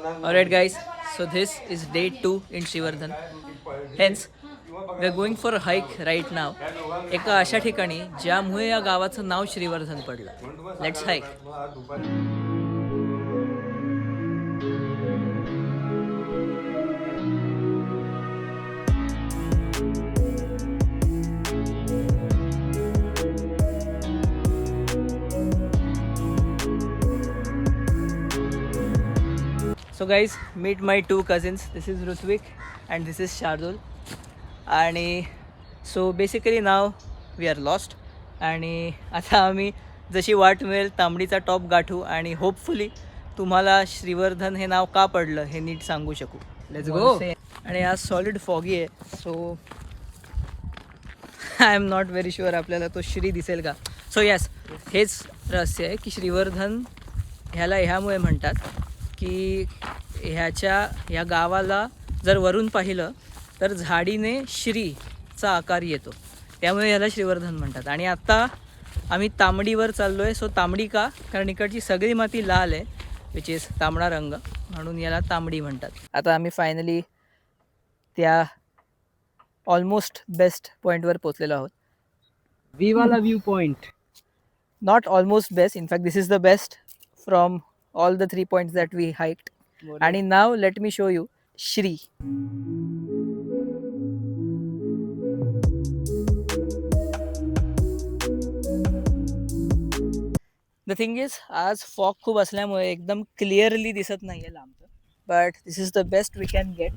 Alright guys, so this is day 2 in Srivardhan. Hence, we are going for a hike right now. एका अशा ठिकाणी ज्यामुळे या गावाचं नाव श्रीवर्धन पडलं. Let's hike. So guys, meet my two cousins. This is Rutvik and this is Shardul. आणि so basically now we are lost. आणि आता आम्ही जशी वाट मिळेल तांबडीचा टॉप गाठू आणि होपफुली तुम्हाला श्रीवर्धन हे नाव का पडलं हे नीट सांगू शकू. Let's go. आणि आज सॉलिड फॉगी आहे, so I am not very sure आपल्याला तो श्री दिसेल का. सो यस, हेच रहस्य आहे की श्रीवर्धन ह्याला ह्यामुळे म्हणतात की ह्या गावाला जर वरून पाहिलं तर झाडीने श्रीचा आकार येतो, त्यामुळे याला श्रीवर्धन म्हणतात. आणि आत्ता आम्ही तांबडीवर चाललो आहे. सो तांबडी का, कारण इकडची सगळी माती लाल आहे, विच इज तांबडा रंग, म्हणून याला तांबडी म्हणतात. आता आम्ही फायनली त्या ऑलमोस्ट बेस्ट पॉईंटवर पोचलेलो आहोत. विवाला view point. Not almost best, in fact this is the best from all the 3 points that we hiked. आणि नाव लेट मी शो यू श्री. द थिंग इज, आज फॉग खूप असल्यामुळे एकदम क्लिअरली दिसत नाही आहे लांबचं, but this is the best we can gate.